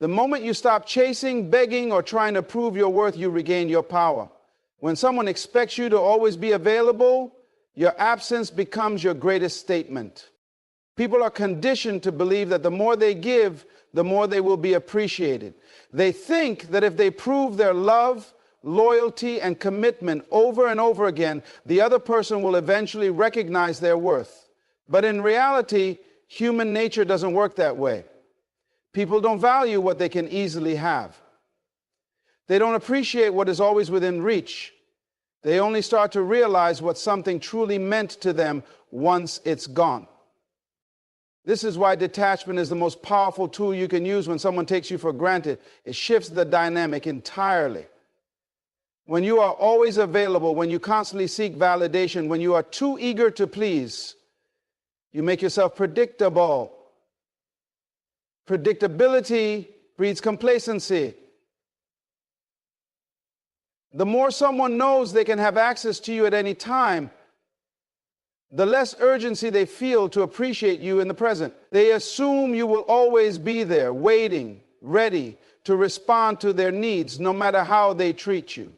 The moment you stop chasing, begging, or trying to prove your worth, you regain your power. When someone expects you to always be available, your absence becomes your greatest statement. People are conditioned to believe that the more they give, the more they will be appreciated. They think that if they prove their love, loyalty, and commitment over and over again, the other person will eventually recognize their worth. But in reality, human nature doesn't work that way. People don't value what they can easily have. They don't appreciate what is always within reach. They only start to realize what something truly meant to them once it's gone. This is why detachment is the most powerful tool you can use when someone takes you for granted. It shifts the dynamic entirely. When you are always available, when you constantly seek validation, when you are too eager to please, you make yourself predictable. Predictability breeds complacency. The more someone knows they can have access to you at any time, the less urgency they feel to appreciate you in the present. They assume you will always be there, waiting, ready to respond to their needs, no matter how they treat you.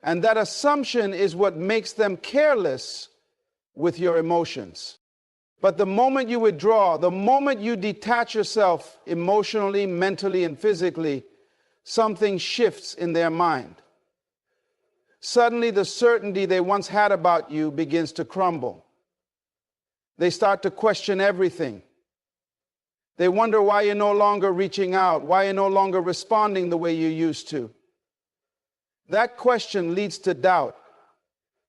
And that assumption is what makes them careless with your emotions. But the moment you withdraw, the moment you detach yourself emotionally, mentally, and physically, something shifts in their mind. Suddenly, the certainty they once had about you begins to crumble. They start to question everything. They wonder why you're no longer reaching out, why you're no longer responding the way you used to. That question leads to doubt.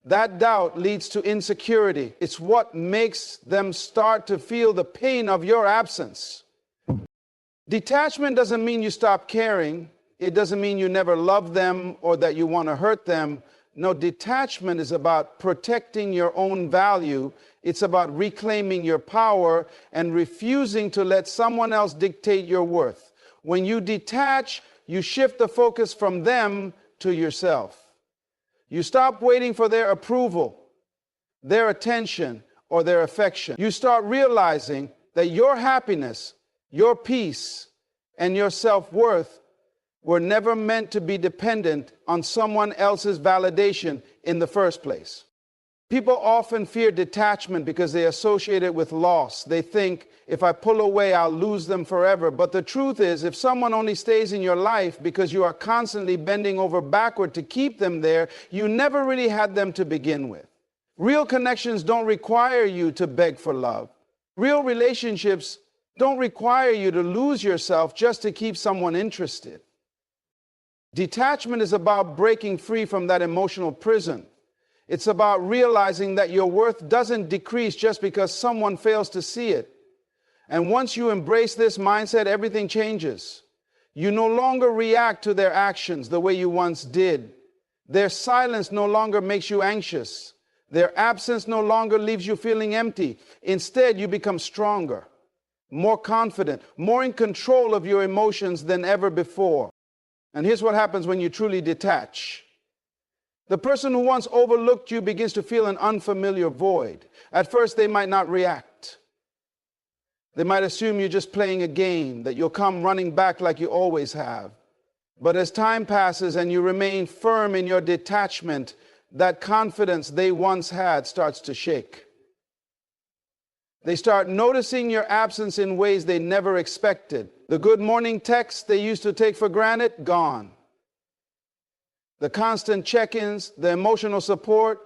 That doubt leads to insecurity. It's what makes them start to feel the pain of your absence. Detachment doesn't mean you stop caring. It doesn't mean you never love them or that you want to hurt them. No, detachment is about protecting your own value. It's about reclaiming your power and refusing to let someone else dictate your worth. When you detach, you shift the focus from them to yourself. You stop waiting for their approval, their attention, or their affection. You start realizing that your happiness, your peace, and your self-worth were never meant to be dependent on someone else's validation in the first place. People often fear detachment because they associate it with loss. They think, if I pull away, I'll lose them forever. But the truth is, if someone only stays in your life because you are constantly bending over backward to keep them there, you never really had them to begin with. Real connections don't require you to beg for love. Real relationships don't require you to lose yourself just to keep someone interested. Detachment is about breaking free from that emotional prison. It's about realizing that your worth doesn't decrease just because someone fails to see it. And once you embrace this mindset, everything changes. You no longer react to their actions the way you once did. Their silence no longer makes you anxious. Their absence no longer leaves you feeling empty. Instead, you become stronger, more confident, more in control of your emotions than ever before. And here's what happens when you truly detach. The person who once overlooked you begins to feel an unfamiliar void. At first, they might not react. They might assume you're just playing a game, that you'll come running back like you always have. But as time passes and you remain firm in your detachment, that confidence they once had starts to shake. They start noticing your absence in ways they never expected. The good morning texts they used to take for granted, gone. The constant check-ins, the emotional support,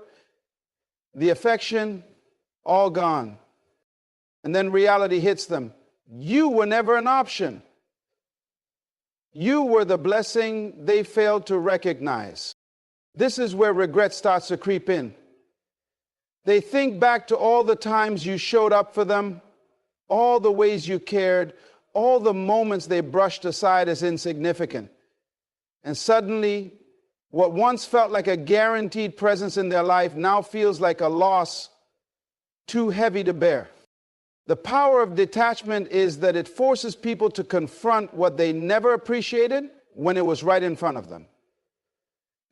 the affection, all gone. And then reality hits them. You were never an option. You were the blessing they failed to recognize. This is where regret starts to creep in. They think back to all the times you showed up for them, all the ways you cared, all the moments they brushed aside as insignificant. And suddenly, what once felt like a guaranteed presence in their life now feels like a loss too heavy to bear. The power of detachment is that it forces people to confront what they never appreciated when it was right in front of them.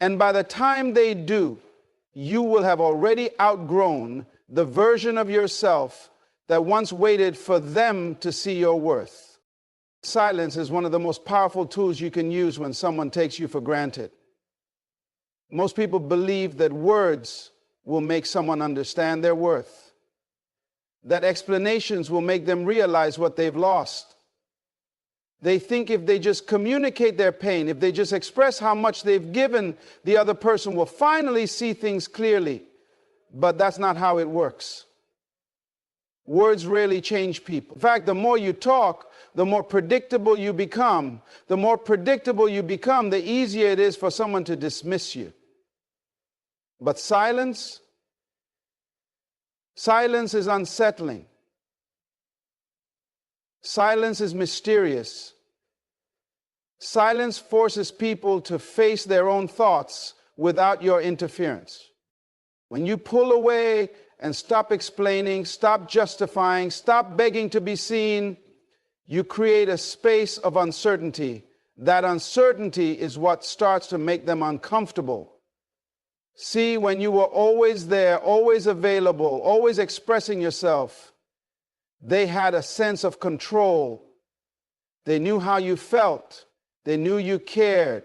And by the time they do, you will have already outgrown the version of yourself that once waited for them to see your worth. Silence is one of the most powerful tools you can use when someone takes you for granted. Most people believe that words will make someone understand their worth, that explanations will make them realize what they've lost. They think if they just communicate their pain, if they just express how much they've given, the other person will finally see things clearly. But that's not how it works. Words rarely change people. In fact, the more you talk, the more predictable you become. The more predictable you become, the easier it is for someone to dismiss you. But silence is unsettling. Silence is mysterious. Silence forces people to face their own thoughts without your interference. When you pull away and stop explaining, stop justifying, stop begging to be seen, you create a space of uncertainty. That uncertainty is what starts to make them uncomfortable. See, when you were always there, always available, always expressing yourself, they had a sense of control. They knew how you felt. They knew you cared.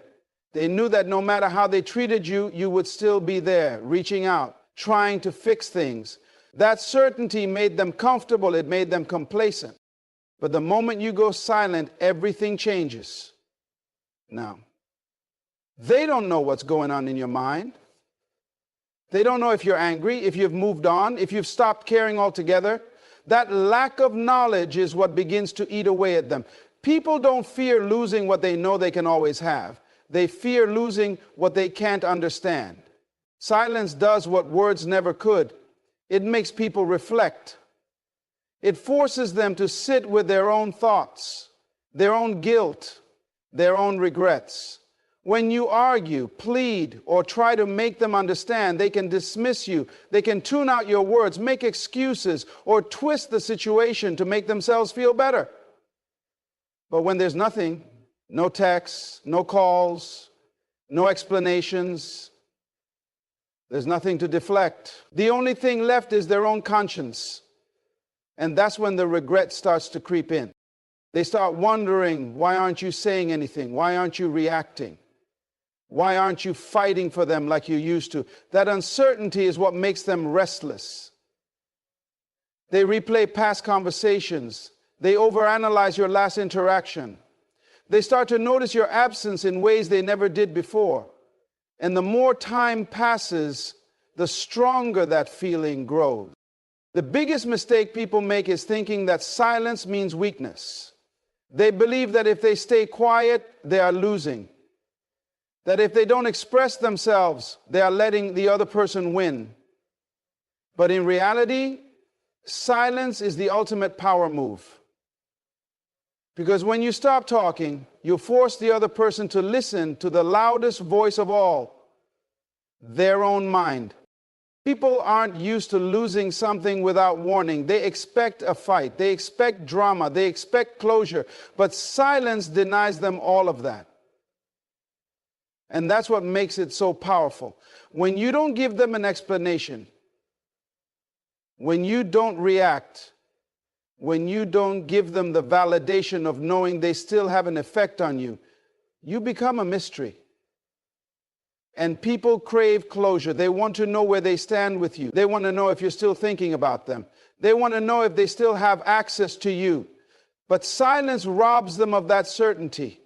They knew that no matter how they treated you, you would still be there, reaching out, trying to fix things. That certainty made them comfortable. It made them complacent. But the moment you go silent, everything changes. Now, they don't know what's going on in your mind. They don't know if you're angry, if you've moved on, if you've stopped caring altogether. That lack of knowledge is what begins to eat away at them. People don't fear losing what they know they can always have. They fear losing what they can't understand. Silence does what words never could. It makes people reflect. It forces them to sit with their own thoughts, their own guilt, their own regrets. When you argue, plead, or try to make them understand, they can dismiss you. They can tune out your words, make excuses, or twist the situation to make themselves feel better. But when there's nothing, no texts, no calls, no explanations, there's nothing to deflect. The only thing left is their own conscience. And that's when the regret starts to creep in. They start wondering, why aren't you saying anything? Why aren't you reacting? Why aren't you fighting for them like you used to? That uncertainty is what makes them restless. They replay past conversations. They overanalyze your last interaction. They start to notice your absence in ways they never did before. And the more time passes, the stronger that feeling grows. The biggest mistake people make is thinking that silence means weakness. They believe that if they stay quiet, they are losing. That if they don't express themselves, they are letting the other person win. But in reality, silence is the ultimate power move. Because when you stop talking, you force the other person to listen to the loudest voice of all, their own mind. People aren't used to losing something without warning. They expect a fight. They expect drama. They expect closure. But silence denies them all of that. And that's what makes it so powerful. When you don't give them an explanation, when you don't react, when you don't give them the validation of knowing they still have an effect on you, you become a mystery. And people crave closure. They want to know where they stand with you. They want to know if you're still thinking about them. They want to know if they still have access to you. But silence robs them of that certainty.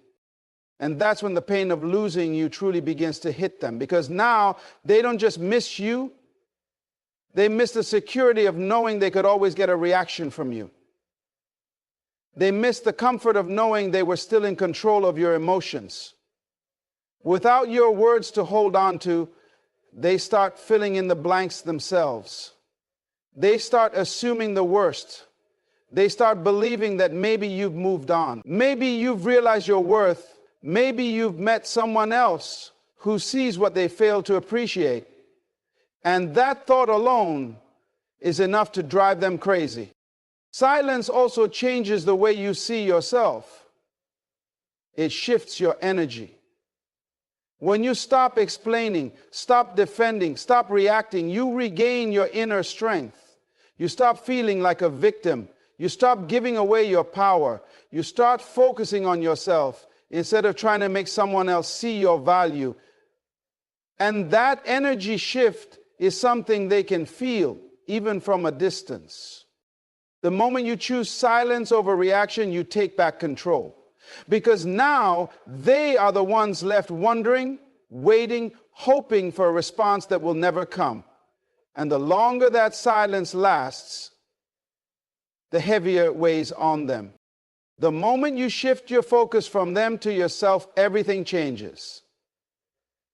And that's when the pain of losing you truly begins to hit them. Because now they don't just miss you. They miss the security of knowing they could always get a reaction from you. They miss the comfort of knowing they were still in control of your emotions. Without your words to hold on to, they start filling in the blanks themselves. They start assuming the worst. They start believing that maybe you've moved on. Maybe you've realized your worth. Maybe you've met someone else who sees what they fail to appreciate. And that thought alone is enough to drive them crazy. Silence also changes the way you see yourself. It shifts your energy. When you stop explaining, stop defending, stop reacting, you regain your inner strength. You stop feeling like a victim. You stop giving away your power. You start focusing on yourself instead of trying to make someone else see your value. And that energy shift is something they can feel, even from a distance. The moment you choose silence over reaction, you take back control. Because now they are the ones left wondering, waiting, hoping for a response that will never come. And the longer that silence lasts, the heavier it weighs on them. The moment you shift your focus from them to yourself, everything changes.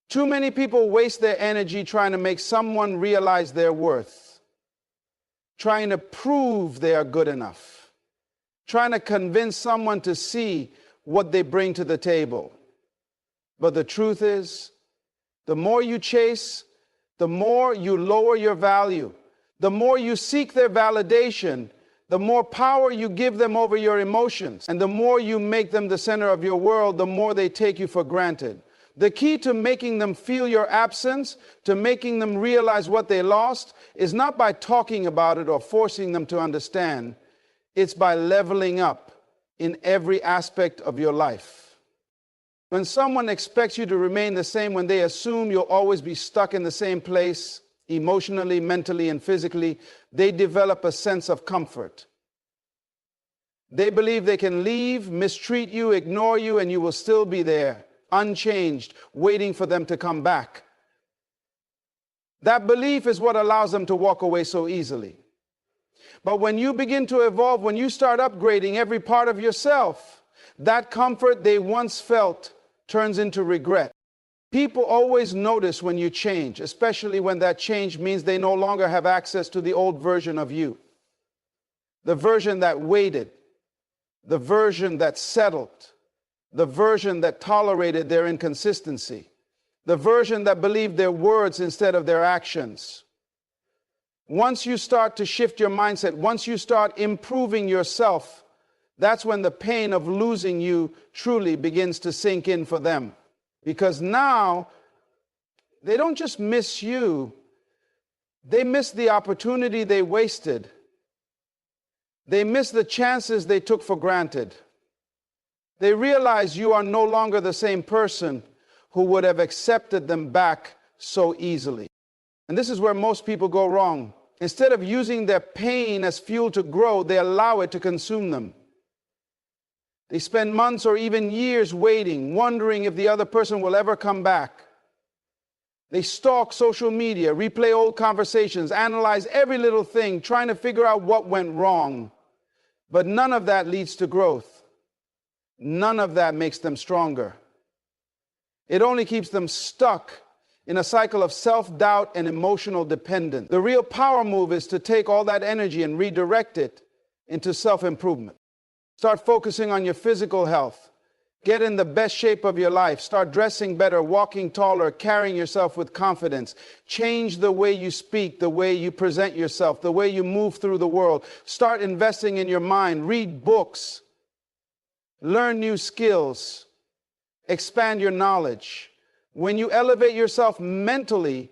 Too many people waste their energy trying to make someone realize their worth, trying to prove they are good enough, trying to convince someone to see what they bring to the table. But the truth is, the more you chase, the more you lower your value. The more you seek their validation, the more power you give them over your emotions. And the more you make them the center of your world, the more they take you for granted. The key to making them feel your absence, to making them realize what they lost, is not by talking about it or forcing them to understand. It's by leveling up in every aspect of your life. When someone expects you to remain the same, when they assume you'll always be stuck in the same place, emotionally, mentally, and physically, they develop a sense of comfort. They believe they can leave, mistreat you, ignore you, and you will still be there, unchanged, waiting for them to come back. That belief is what allows them to walk away so easily. But when you begin to evolve, when you start upgrading every part of yourself, that comfort they once felt turns into regret. People always notice when you change, especially when that change means they no longer have access to the old version of you. The version that waited, the version that settled, the version that tolerated their inconsistency, the version that believed their words instead of their actions. Once you start to shift your mindset, once you start improving yourself, that's when the pain of losing you truly begins to sink in for them. Because now, they don't just miss you, they miss the opportunity they wasted. They miss the chances they took for granted. They realize you are no longer the same person who would have accepted them back so easily. And this is where most people go wrong. Instead of using their pain as fuel to grow, they allow it to consume them. They spend months or even years waiting, wondering if the other person will ever come back. They stalk social media, replay old conversations, analyze every little thing, trying to figure out what went wrong. But none of that leads to growth. None of that makes them stronger. It only keeps them stuck in a cycle of self-doubt and emotional dependence. The real power move is to take all that energy and redirect it into self-improvement. Start focusing on your physical health. Get in the best shape of your life. Start dressing better, walking taller, carrying yourself with confidence. Change the way you speak, the way you present yourself, the way you move through the world. Start investing in your mind. Read books. Learn new skills. Expand your knowledge. When you elevate yourself mentally,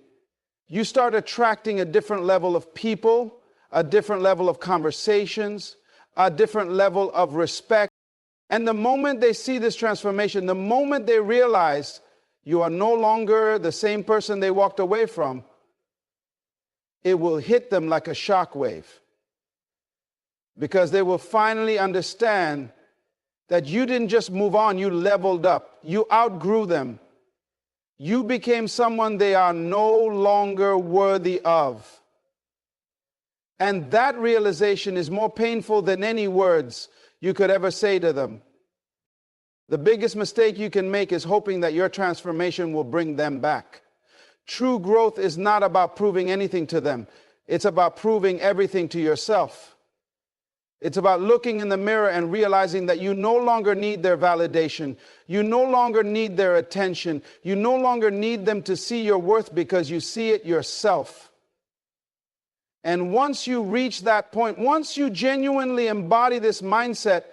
you start attracting a different level of people, a different level of conversations, a different level of respect. And the moment they see this transformation, the moment they realize you are no longer the same person they walked away from, it will hit them like a shockwave. Because they will finally understand that you didn't just move on, you leveled up. You outgrew them. You became someone they are no longer worthy of. And that realization is more painful than any words you could ever say to them. The biggest mistake you can make is hoping that your transformation will bring them back. True growth is not about proving anything to them. It's about proving everything to yourself. It's about looking in the mirror and realizing that you no longer need their validation. You no longer need their attention. You no longer need them to see your worth because you see it yourself. And once you reach that point, once you genuinely embody this mindset,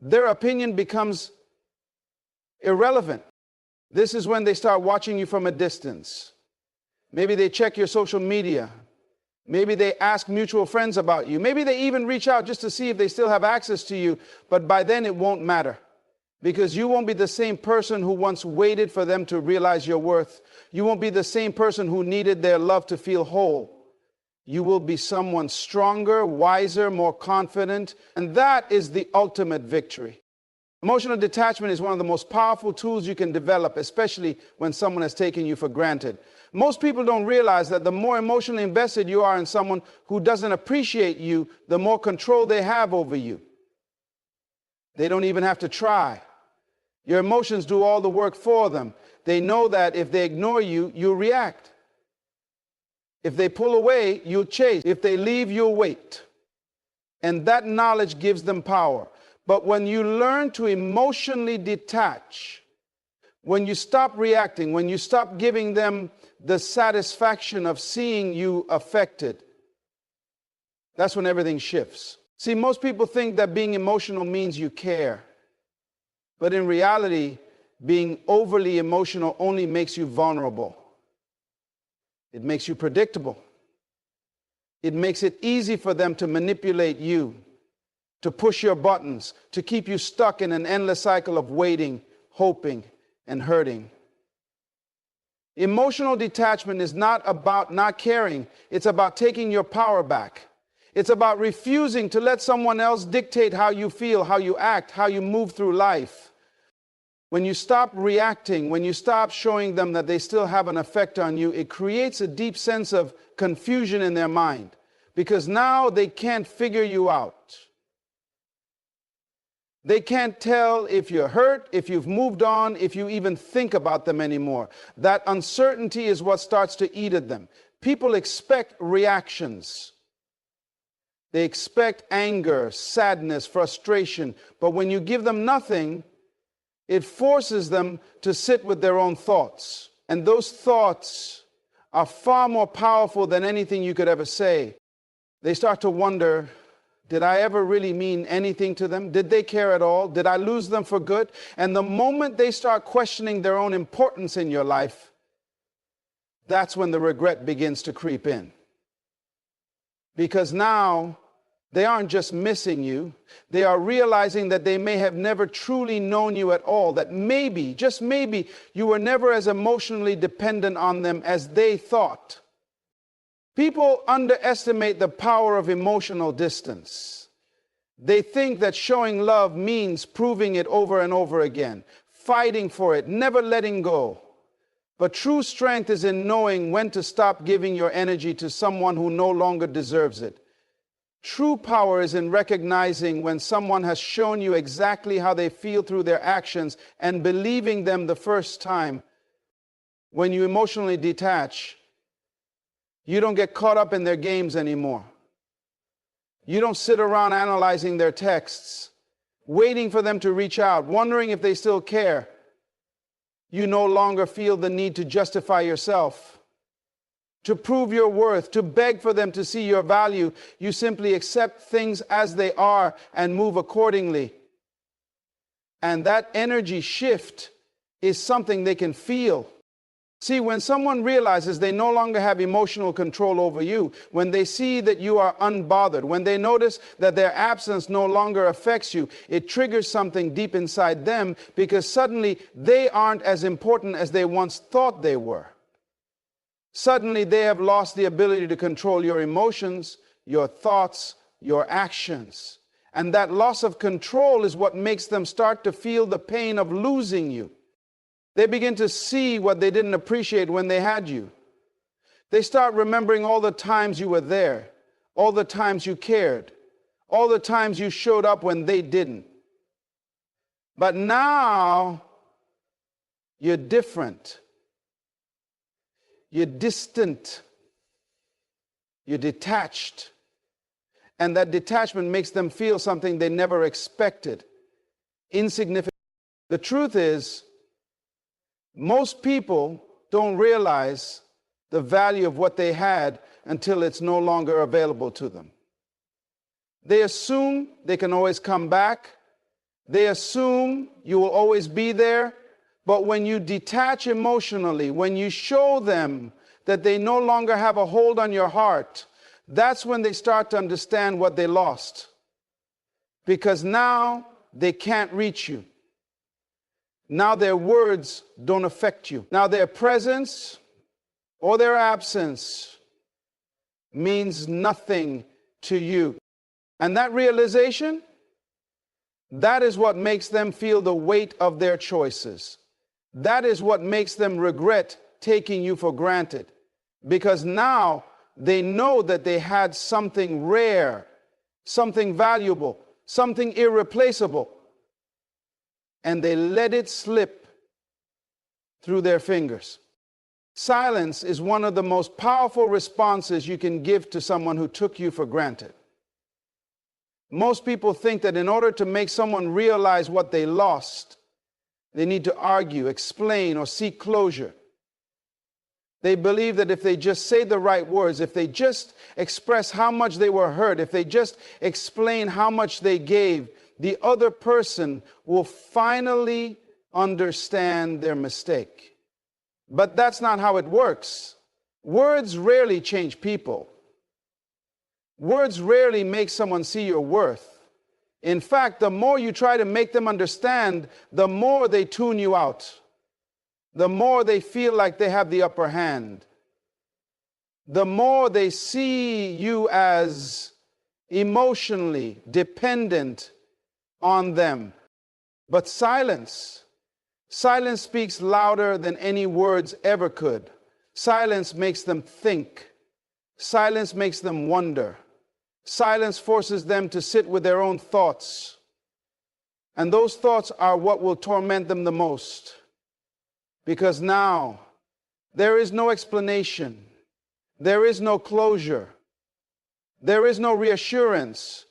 their opinion becomes irrelevant. This is when they start watching you from a distance. Maybe they check your social media. Maybe they ask mutual friends about you. Maybe they even reach out just to see if they still have access to you. But by then it won't matter, because you won't be the same person who once waited for them to realize your worth. You won't be the same person who needed their love to feel whole. You will be someone stronger, wiser, more confident. And that is the ultimate victory. Emotional detachment is one of the most powerful tools you can develop, especially when someone has taken you for granted. Most people don't realize that the more emotionally invested you are in someone who doesn't appreciate you, the more control they have over you. They don't even have to try. Your emotions do all the work for them. They know that if they ignore you, you'll react. If they pull away, you'll chase. If they leave, you'll wait. And that knowledge gives them power. But when you learn to emotionally detach, when you stop reacting, when you stop giving them the satisfaction of seeing you affected, that's when everything shifts. See, most people think that being emotional means you care. But in reality, being overly emotional only makes you vulnerable. It makes you predictable. It makes it easy for them to manipulate you, to push your buttons, to keep you stuck in an endless cycle of waiting, hoping, and hurting. Emotional detachment is not about not caring. It's about taking your power back. It's about refusing to let someone else dictate how you feel, how you act, how you move through life. When you stop reacting, when you stop showing them that they still have an effect on you, it creates a deep sense of confusion in their mind, because now they can't figure you out. They can't tell if you're hurt, if you've moved on, if you even think about them anymore. That uncertainty is what starts to eat at them. People expect reactions. They expect anger, sadness, frustration. But when you give them nothing, it forces them to sit with their own thoughts. And those thoughts are far more powerful than anything you could ever say. They start to wonder, did I ever really mean anything to them? Did they care at all? Did I lose them for good? And the moment they start questioning their own importance in your life, that's when the regret begins to creep in. Because now they aren't just missing you, they are realizing that they may have never truly known you at all, that maybe, just maybe, you were never as emotionally dependent on them as they thought. People underestimate the power of emotional distance. They think that showing love means proving it over and over again, fighting for it, never letting go. But true strength is in knowing when to stop giving your energy to someone who no longer deserves it. True power is in recognizing when someone has shown you exactly how they feel through their actions and believing them the first time. When you emotionally detach, you don't get caught up in their games anymore. You don't sit around analyzing their texts, waiting for them to reach out, wondering if they still care. You no longer feel the need to justify yourself, to prove your worth, to beg for them to see your value. You simply accept things as they are and move accordingly. And that energy shift is something they can feel. See, when someone realizes they no longer have emotional control over you, when they see that you are unbothered, when they notice that their absence no longer affects you, it triggers something deep inside them, because suddenly they aren't as important as they once thought they were. Suddenly they have lost the ability to control your emotions, your thoughts, your actions. And that loss of control is what makes them start to feel the pain of losing you. They begin to see what they didn't appreciate when they had you. They start remembering all the times you were there, all the times you cared, all the times you showed up when they didn't. But now you're different. You're distant. You're detached. And that detachment makes them feel something they never expected. Insignificant. The truth is, most people don't realize the value of what they had until it's no longer available to them. They assume they can always come back. They assume you will always be there. But when you detach emotionally, when you show them that they no longer have a hold on your heart, that's when they start to understand what they lost. Because now they can't reach you. Now their words don't affect you. Now their presence or their absence means nothing to you. And that realization, that is what makes them feel the weight of their choices. That is what makes them regret taking you for granted. Because now they know that they had something rare, something valuable, something irreplaceable, and they let it slip through their fingers. Silence is one of the most powerful responses you can give to someone who took you for granted. Most people think that in order to make someone realize what they lost, they need to argue, explain, or seek closure. They believe that if they just say the right words, if they just express how much they were hurt, if they just explain how much they gave, the other person will finally understand their mistake. But that's not how it works. Words rarely change people. Words rarely make someone see your worth. In fact, the more you try to make them understand, the more they tune you out. The more they feel like they have the upper hand. The more they see you as emotionally dependent on them. But silence speaks louder than any words ever could. Silence makes them think. Silence makes them wonder. Silence forces them to sit with their own thoughts. And those thoughts are what will torment them the most. Because now there is no explanation. There is no closure. There is no reassurance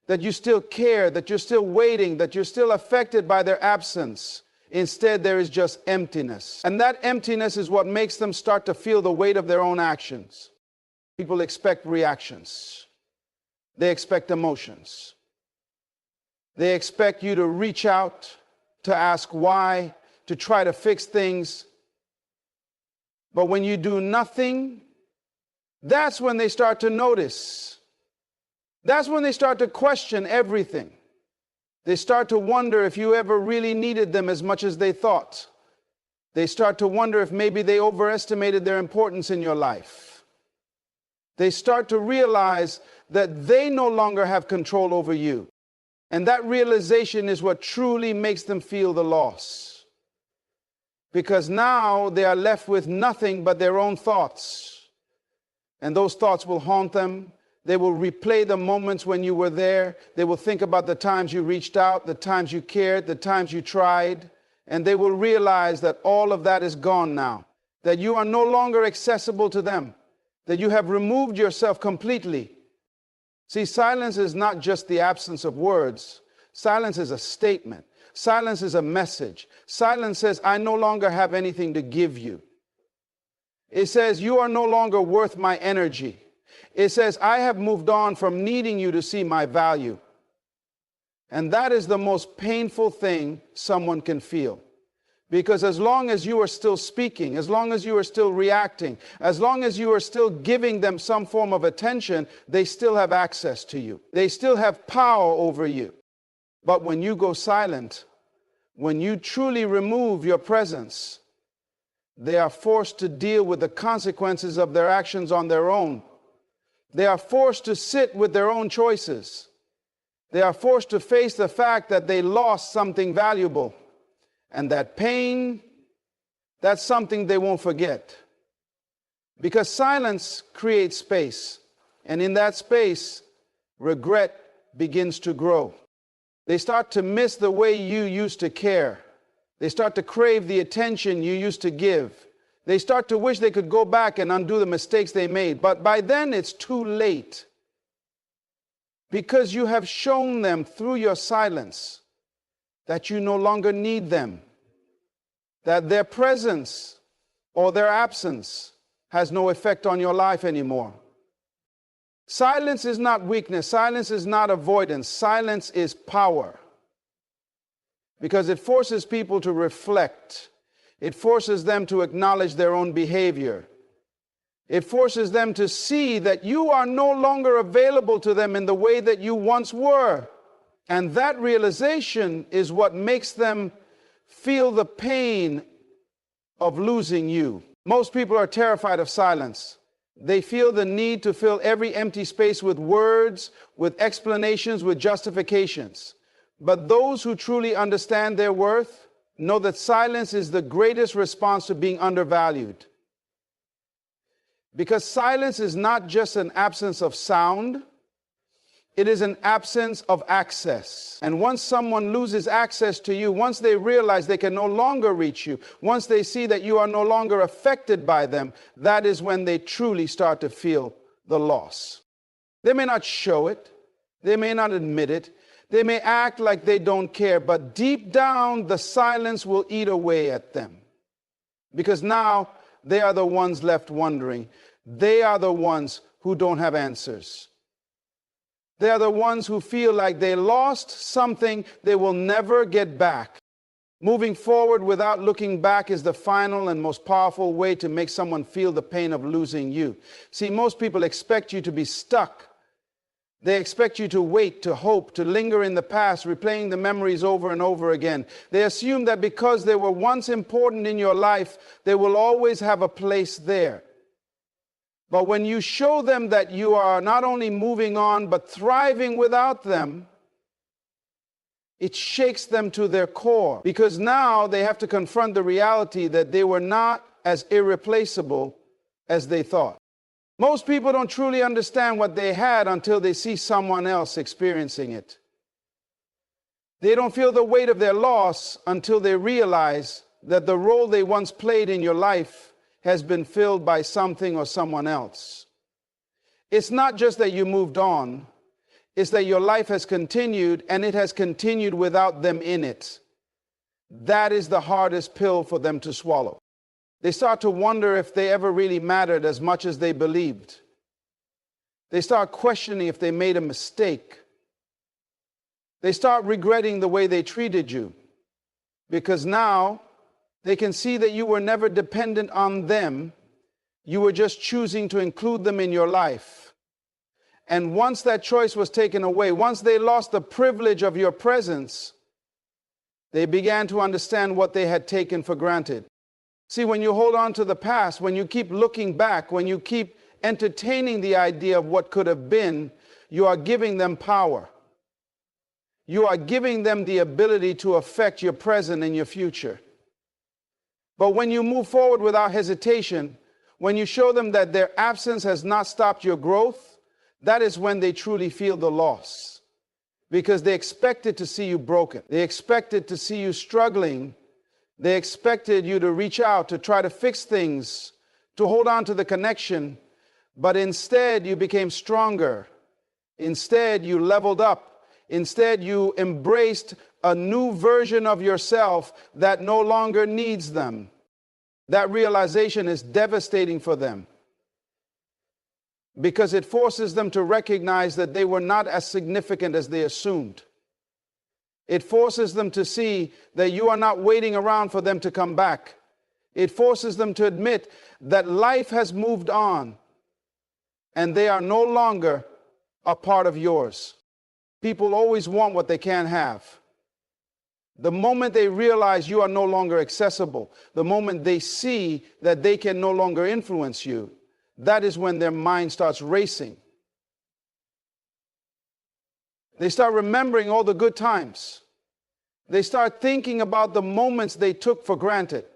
that you still care, that you're still waiting, that you're still affected by their absence. Instead, there is just emptiness. And that emptiness is what makes them start to feel the weight of their own actions. People expect reactions. They expect emotions. They expect you to reach out, to ask why, to try to fix things. But when you do nothing, that's when they start to notice. That's when they start to question everything. They start to wonder if you ever really needed them as much as they thought. They start to wonder if maybe they overestimated their importance in your life. They start to realize that they no longer have control over you. And that realization is what truly makes them feel the loss. Because now they are left with nothing but their own thoughts. And those thoughts will haunt them. They will replay the moments when you were there. They will think about the times you reached out, the times you cared, the times you tried. And they will realize that all of that is gone now. That you are no longer accessible to them. That you have removed yourself completely. See, silence is not just the absence of words. Silence is a statement. Silence is a message. Silence says, I no longer have anything to give you. It says, you are no longer worth my energy. It says, I have moved on from needing you to see my value. And that is the most painful thing someone can feel. Because as long as you are still speaking, as long as you are still reacting, as long as you are still giving them some form of attention, they still have access to you. They still have power over you. But when you go silent, when you truly remove your presence, they are forced to deal with the consequences of their actions on their own. They are forced to sit with their own choices. They are forced to face the fact that they lost something valuable. And that pain, that's something they won't forget. Because silence creates space. And in that space, regret begins to grow. They start to miss the way you used to care. They start to crave the attention you used to give. They start to wish they could go back and undo the mistakes they made. But by then, it's too late. Because you have shown them through your silence that you no longer need them. That their presence or their absence has no effect on your life anymore. Silence is not weakness. Silence is not avoidance. Silence is power. Because it forces people to reflect. It forces them to acknowledge their own behavior. It forces them to see that you are no longer available to them in the way that you once were. And that realization is what makes them feel the pain of losing you. Most people are terrified of silence. They feel the need to fill every empty space with words, with explanations, with justifications. But those who truly understand their worth know that silence is the greatest response to being undervalued. Because silence is not just an absence of sound, it is an absence of access. And once someone loses access to you, once they realize they can no longer reach you, once they see that you are no longer affected by them, that is when they truly start to feel the loss. They may not show it, they may not admit it, they may act like they don't care, but deep down, the silence will eat away at them. Because now they are the ones left wondering. They are the ones who don't have answers. They are the ones who feel like they lost something they will never get back. Moving forward without looking back is the final and most powerful way to make someone feel the pain of losing you. See, most people expect you to be stuck. They expect you to wait, to hope, to linger in the past, replaying the memories over and over again. They assume that because they were once important in your life, they will always have a place there. But when you show them that you are not only moving on, but thriving without them, it shakes them to their core. Because now they have to confront the reality that they were not as irreplaceable as they thought. Most people don't truly understand what they had until they see someone else experiencing it. They don't feel the weight of their loss until they realize that the role they once played in your life has been filled by something or someone else. It's not just that you moved on, it's that your life has continued, and it has continued without them in it. That is the hardest pill for them to swallow. They start to wonder if they ever really mattered as much as they believed. They start questioning if they made a mistake. They start regretting the way they treated you, because now they can see that you were never dependent on them. You were just choosing to include them in your life. And once that choice was taken away, once they lost the privilege of your presence, they began to understand what they had taken for granted. See, when you hold on to the past, when you keep looking back, when you keep entertaining the idea of what could have been, you are giving them power. You are giving them the ability to affect your present and your future. But when you move forward without hesitation, when you show them that their absence has not stopped your growth, that is when they truly feel the loss. Because they expected to see you broken. They expected to see you struggling. They expected you to reach out, to try to fix things, to hold on to the connection. But instead, you became stronger. Instead, you leveled up. Instead, you embraced a new version of yourself that no longer needs them. That realization is devastating for them, because it forces them to recognize that they were not as significant as they assumed. It forces them to see that you are not waiting around for them to come back. It forces them to admit that life has moved on and they are no longer a part of yours. People always want what they can't have. The moment they realize you are no longer accessible, the moment they see that they can no longer influence you, that is when their mind starts racing. They start remembering all the good times. They start thinking about the moments they took for granted.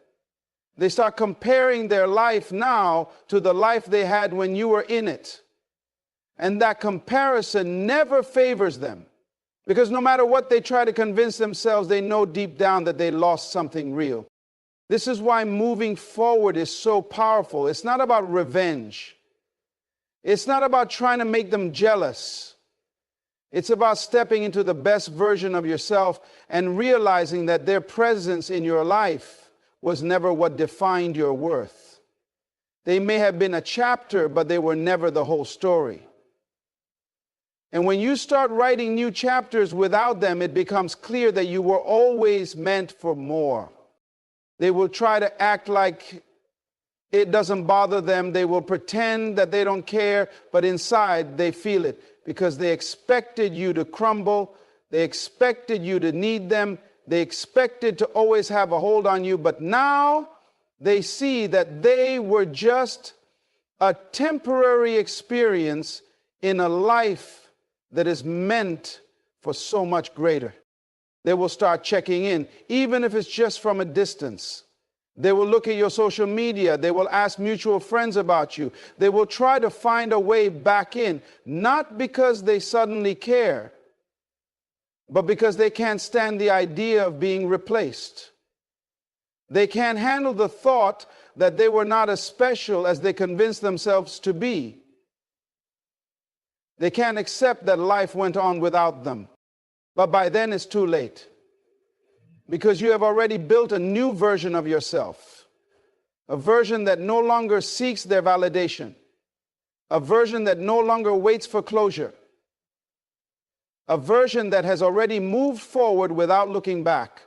They start comparing their life now to the life they had when you were in it. And that comparison never favors them, because no matter what they try to convince themselves, they know deep down that they lost something real. This is why moving forward is so powerful. It's not about revenge. It's not about trying to make them jealous. It's about stepping into the best version of yourself and realizing that their presence in your life was never what defined your worth. They may have been a chapter, but they were never the whole story. And when you start writing new chapters without them, it becomes clear that you were always meant for more. They will try to act like it doesn't bother them. They will pretend that they don't care, but inside they feel it because they expected you to crumble. They expected you to need them. They expected to always have a hold on you. But now they see that they were just a temporary experience in a life that is meant for so much greater. They will start checking in, even if it's just from a distance. They will look at your social media. They will ask mutual friends about you. They will try to find a way back in, not because they suddenly care, but because they can't stand the idea of being replaced. They can't handle the thought that they were not as special as they convinced themselves to be. They can't accept that life went on without them. But by then it's too late, because you have already built a new version of yourself, a version that no longer seeks their validation, a version that no longer waits for closure, a version that has already moved forward without looking back.